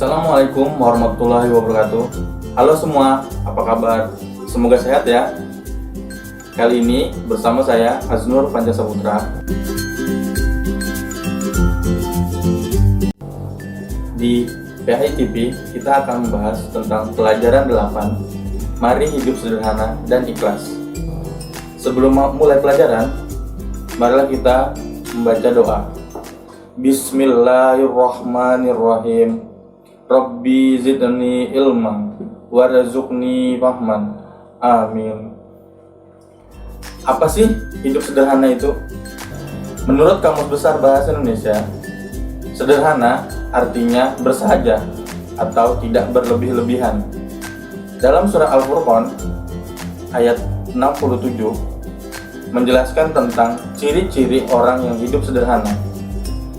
Assalamualaikum warahmatullahi wabarakatuh. Halo semua, apa kabar? Semoga sehat ya. Kali ini bersama saya Aznur Pancasaputra. Di PHI TV kita akan membahas tentang pelajaran 8, Mari Hidup Sederhana dan Ikhlas. Sebelum mulai pelajaran, marilah kita membaca doa. Bismillahirrahmanirrahim. Rabbi zidni ilman warzuqni fahman. Amin. Apa sih hidup sederhana itu? Menurut Kamus Besar Bahasa Indonesia, sederhana artinya bersahaja atau tidak berlebih-lebihan. Dalam surah Al-Furqan ayat 67 menjelaskan tentang ciri-ciri orang yang hidup sederhana,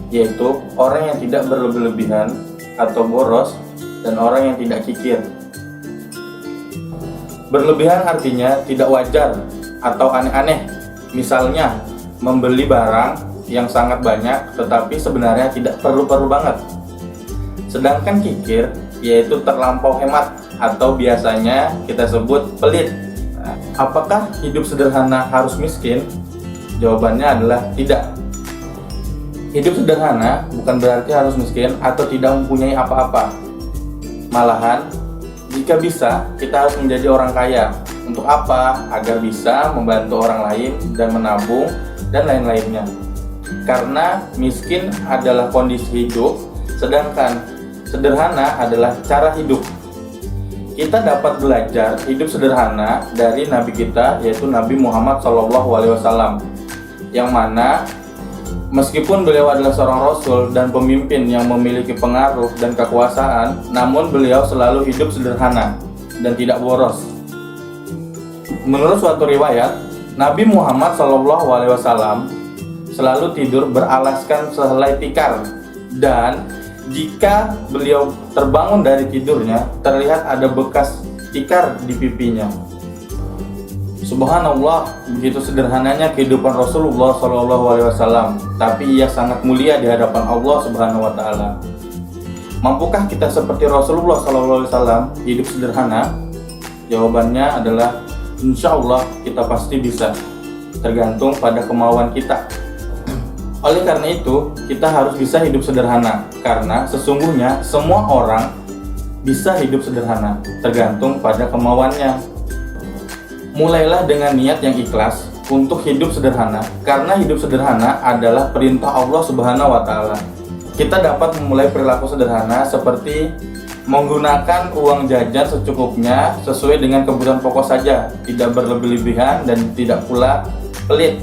yaitu orang yang tidak berlebih-lebihan atau boros dan orang yang tidak kikir. Berlebihan artinya tidak wajar atau aneh-aneh, misalnya membeli barang yang sangat banyak tetapi sebenarnya tidak perlu-perlu banget. Sedangkan kikir yaitu terlampau hemat atau biasanya kita sebut pelit. Apakah hidup sederhana harus miskin? Jawabannya adalah tidak. Hidup sederhana bukan berarti harus miskin atau tidak mempunyai apa-apa. Malahan, jika bisa, kita harus menjadi orang kaya. Untuk apa? Agar bisa membantu orang lain dan menabung dan lain-lainnya. Karena miskin adalah kondisi hidup, sedangkan sederhana adalah cara hidup. Kita dapat belajar hidup sederhana dari Nabi kita, yaitu Nabi Muhammad SAW, yang mana meskipun beliau adalah seorang Rasul dan pemimpin yang memiliki pengaruh dan kekuasaan, namun beliau selalu hidup sederhana dan tidak boros. Menurut suatu riwayat, Nabi Muhammad SAW selalu tidur beralaskan sehelai tikar, dan jika beliau terbangun dari tidurnya, terlihat ada bekas tikar di pipinya. Subhanallah, begitu sederhananya kehidupan Rasulullah SAW, tapi ia sangat mulia di hadapan Allah Subhanahu wa Ta'ala. Mampukah kita seperti Rasulullah SAW hidup sederhana? Jawabannya adalah insya Allah kita pasti bisa, tergantung pada kemauan kita. Oleh karena itu, kita harus bisa hidup sederhana, karena sesungguhnya semua orang bisa hidup sederhana, tergantung pada kemauannya. Mulailah dengan niat yang ikhlas untuk hidup sederhana, karena hidup sederhana adalah perintah Allah Subhanahu wa Ta'ala. Kita dapat memulai perilaku sederhana seperti menggunakan uang jajan secukupnya sesuai dengan kebutuhan pokok saja, tidak berlebih-lebihan dan tidak pula pelit.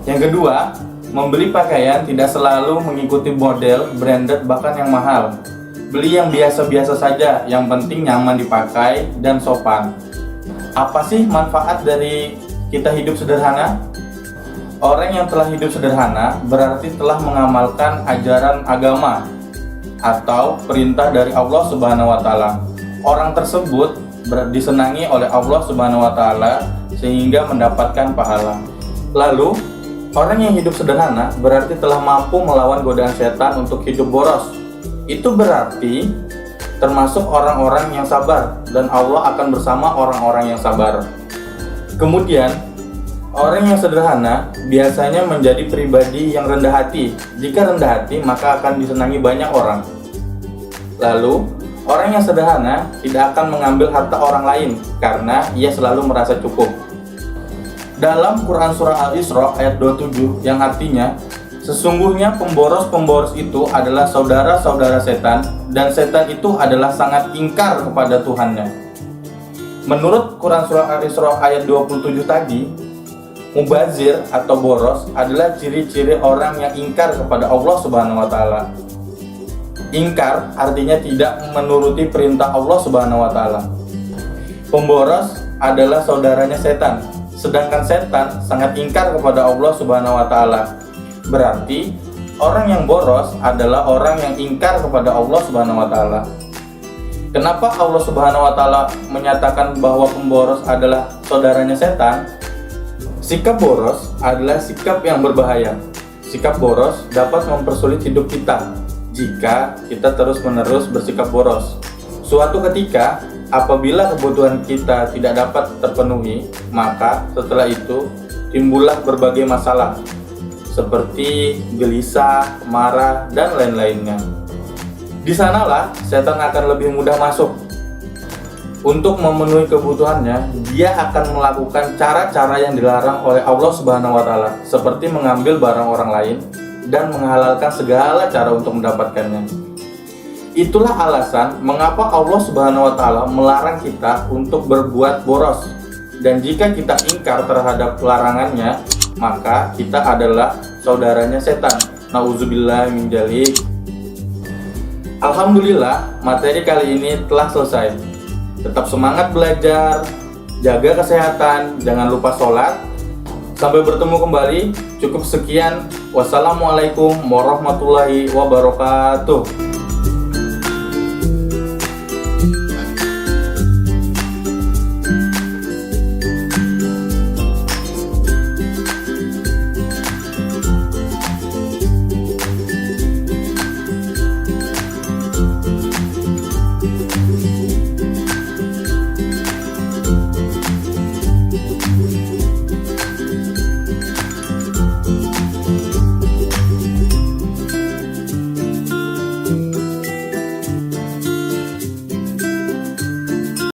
Yang kedua, membeli pakaian tidak selalu mengikuti model, branded, bahkan yang mahal. Beli yang biasa-biasa saja, yang penting nyaman dipakai dan sopan. Apa sih manfaat dari kita hidup sederhana? Orang yang telah hidup sederhana berarti telah mengamalkan ajaran agama atau perintah dari Allah Subhanahu wa Ta'ala. Orang tersebut disenangi oleh Allah Subhanahu wa Ta'ala sehingga mendapatkan pahala. Lalu, orang yang hidup sederhana berarti telah mampu melawan godaan setan untuk hidup boros. Itu berarti termasuk orang-orang yang sabar, dan Allah akan bersama orang-orang yang sabar. Kemudian, orang yang sederhana biasanya menjadi pribadi yang rendah hati. Jika rendah hati, maka akan disenangi banyak orang. Lalu, orang yang sederhana tidak akan mengambil harta orang lain karena ia selalu merasa cukup. Dalam Quran Surah Al-Isra ayat 27 yang artinya, sesungguhnya pemboros-pemboros itu adalah saudara-saudara setan, dan setan itu adalah sangat ingkar kepada Tuhannya. Menurut Quran Surah Al-Isra ayat 27 tadi, mubazir atau boros adalah ciri-ciri orang yang ingkar kepada Allah Subhanahu wa Ta'ala. Ingkar artinya tidak menuruti perintah Allah Subhanahu wa Ta'ala. Pemboros adalah saudaranya setan, sedangkan setan sangat ingkar kepada Allah Subhanahu wa Ta'ala. Berarti orang yang boros adalah orang yang ingkar kepada Allah Subhanahu wa Ta'ala. Kenapa Allah Subhanahu wa Ta'ala menyatakan bahwa pemboros adalah saudaranya setan? Sikap boros adalah sikap yang berbahaya. Sikap boros dapat mempersulit hidup kita. jika kita terus-menerus bersikap boros. Suatu ketika, apabila kebutuhan kita tidak dapat terpenuhi, maka setelah itu timbullah berbagai masalah seperti gelisah, marah, dan lain-lainnya. Di sanalah setan akan lebih mudah masuk. Untuk memenuhi kebutuhannya, dia akan melakukan cara-cara yang dilarang oleh Allah Subhanahu wa Ta'ala, seperti mengambil barang orang lain dan menghalalkan segala cara untuk mendapatkannya. Itulah alasan mengapa Allah Subhanahu wa Ta'ala melarang kita untuk berbuat boros. Dan jika kita ingkar terhadap larangannya, maka kita adalah saudaranya setan. Nauzubillah min dzalik. Alhamdulillah, materi kali ini telah selesai. Tetap semangat belajar, jaga kesehatan, jangan lupa sholat. Sampai bertemu kembali. Cukup sekian. Wassalamualaikum warahmatullahi wabarakatuh.